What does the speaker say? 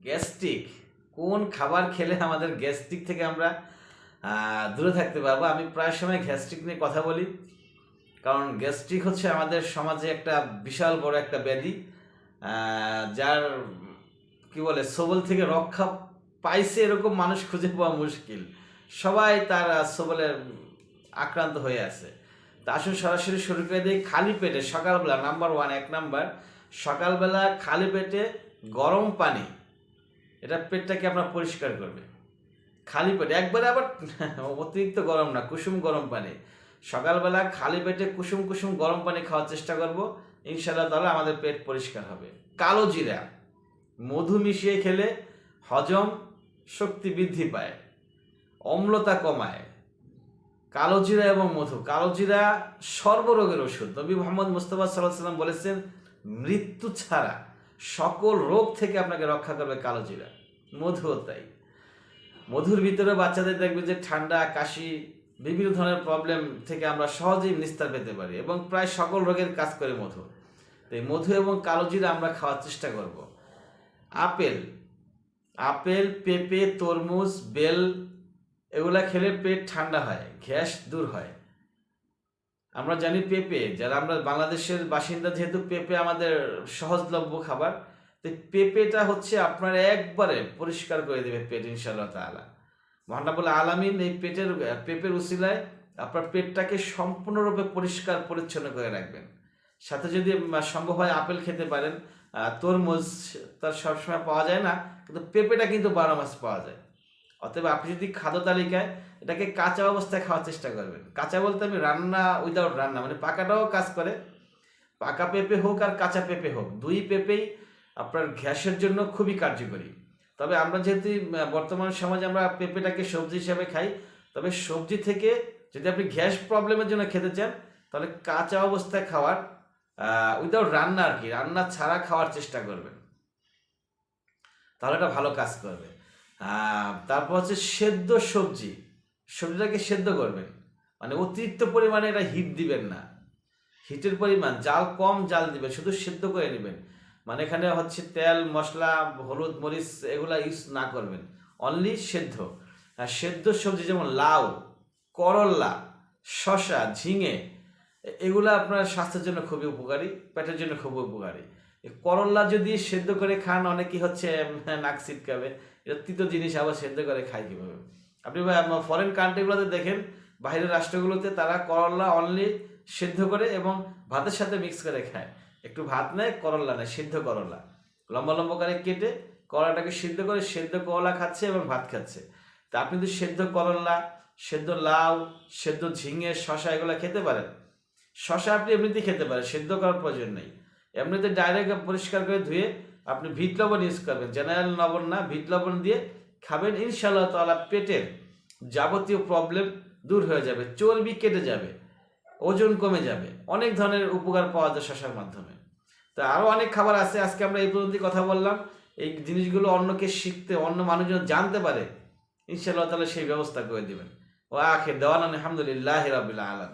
Gastric কোন খাবার খেলে আমাদের গ্যাস্ট্রিক থেকে আমরা দূরে থাকতে পারবো? আমি প্রায় সময় গ্যাস্ট্রিক নিয়ে কথা বলি, কারণ গ্যাস্ট্রিক হচ্ছে আমাদের সমাজে একটা বিশাল বড় একটা ব্যাধি, যার কি বলে সবল থেকে রক্ষা পাইছে এরকম মানুষ খুঁজে পাওয়া মুশকিল। সবাই তার সবলের আক্রান্ত হয়ে আছে। তা আসুন সরাসরি শুরু করে দিই। খালি পেটে সকালবেলা নাম্বার ওয়ান, এক নাম্বার, সকালবেলা খালি পেটে গরম পানি, এটা পেটটাকে আপনার পরিষ্কার করবে। খালি পেটে একবারে, আবার অতিরিক্ত গরম না, কুসুম গরম পানি। সকালবেলা খালি পেটে কুসুম কুসুম গরম পানি খাওয়ার চেষ্টা করব, ইনশাআল্লাহ তাহলে আমাদের পেট পরিষ্কার হবে। কালো জিরা, মধু মিশিয়ে খেলে হজম শক্তি বৃদ্ধি পায়, অম্লতা কমায়। কালো জিরা এবং মধু, কালো জিরা সর্বরোগের ওষুধ। নবী মোহাম্মদ মুস্তাফা সাল্লাল্লাহু আলাইহি ওয়াসাল্লাম বলেছেন, মৃত্যু ছাড়া সকল রোগ থেকে আপনাকে রক্ষা করবে কালো জিরা। মধুও তাই। মধুর ভিতরে বাচ্চাদের দেখবে যে ঠান্ডা, কাশি, বিভিন্ন ধরনের প্রবলেম থেকে আমরা সহজেই নিস্তার পেতে পারি এবং প্রায় সকল রোগের কাজ করে মধু। তাই মধু এবং কালো জিরা আমরা খাওয়ার চেষ্টা করব। আপেল, পেঁপে, তরমুজ, বেল, এগুলা খেলে পেট ঠান্ডা হয়, গ্যাস দূর হয়। আমরা জানি পেঁপে, যারা আমরা বাংলাদেশের বাসিন্দা, যেহেতু পেঁপে আমাদের সহজলভ্য খাবার, তো পেঁপেটা হচ্ছে আপনার একবারে পরিষ্কার করে দেবে পেট ইনশাআল্লাহ তাআলা। মহান রব্বুল আলামিন এই পেঁপের উসিলায় আপনার পেটটাকে সম্পূর্ণরূপে পরিষ্কার পরিচ্ছন্ন করে রাখবেন। সাথে যদি সম্ভব হয় আপেল খেতে পারেন। তরমুজ তার সবসময় পাওয়া যায় না, কিন্তু পেঁপেটা কিন্তু 12 মাস পাওয়া যায়। অতএব আপনি যদি খাদ্য তালিকায় এটাকে কাঁচা অবস্থায় খাওয়ার চেষ্টা করবেন। কাঁচা বলতে আমি রান্না উইদাউট রান্না, মানে পাকাটাও কাজ করে। পাকা পেঁপে হোক আর কাঁচা পেঁপে হোক, দুই পেঁপেই আপনার গ্যাসের জন্য খুবই কার্যকরী। তবে আমরা যেহেতু বর্তমান সমাজে আমরা পেঁপেটাকে সবজি হিসাবে খাই, তবে সবজি থেকে যদি আপনি গ্যাস প্রবলেমের জন্য খেতে চান, তাহলে কাঁচা অবস্থায় খাওয়ার, উইদাউট রান্না আর কি, রান্না ছাড়া খাওয়ার চেষ্টা করবেন, তাহলে এটা ভালো কাজ করবে। তারপর হচ্ছে সেদ্ধ সবজিটাকে সেদ্ধ করবেন, মানে অতিরিক্ত পরিমাণে এটা হিট দিবেন না। হিটের পরিমাণ কম জাল দিবেন, শুধু সেদ্ধ করে নেবেন। মানে এখানে হচ্ছে তেল, মশলা, হলুদ, মরিচ এগুলা ইউজ না করবেন, অনলি সেদ্ধ। সেদ্ধ সবজি যেমন লাউ, করল্লা, শসা, ঝিঙে, এগুলা আপনার স্বাস্থ্যের জন্য খুবই উপকারী, পেটের জন্য খুবই উপকারী। করল্লা যদি সেদ্ধ করে খান, অনেকেই হচ্ছে নাক ছিটকাবে, এটা তিতো জিনিস, আবার সেদ্ধ করে খায় কীভাবে? আপনি ফরেন কান্ট্রিগুলোতে দেখেন, বাইরের রাষ্ট্রগুলোতে তারা করল্লা অনলি সেদ্ধ করে এবং ভাতের সাথে মিক্স করে খায়। একটু ভাত নেয়, করল্লা নেয়, সিদ্ধ করল্লা লম্বা লম্বা করে কেটে করলাটাকে সিদ্ধ করে সেদ্ধ করলা খাচ্ছে এবং ভাত খাচ্ছে। তা আপনি যদি সেদ্ধ করল্লা, সেদ্ধ লাউ, সেদ্ধ ঝিঙে, শসা এগুলো খেতে পারেন। শসা আপনি এমনিতেই খেতে পারেন, সেদ্ধ করার প্রয়োজন নেই। এমনিতে ডাইরেক্ট পরিষ্কার করে ধুয়ে আপনি ভিট লবণ ইউজ করবেন, জেনারেল লবণ না, ভিট লবণ দিয়ে খাবেন। ইনশাআল্লাহ তাআলা পেটের যাবতীয় প্রবলেম দূর হয়ে যাবে, চর্বি কেটে যাবে, ওজন কমে যাবে, অনেক ধরনের উপকার পাওয়া যায় শসার মাধ্যমে। তা আরও অনেক খাবার আছে, আজকে আমরা এই পর্যন্তই কথা বললাম। এই জিনিসগুলো অন্যকে শিখতে, অন্য মানুষজন জানতে পারে, ইনশাআল্লাহ তাআলা সেই ব্যবস্থা করে দিবেন। ওয়া আখির দাওয়ানা আলহামদুলিল্লাহি রাব্বিল আলামিন।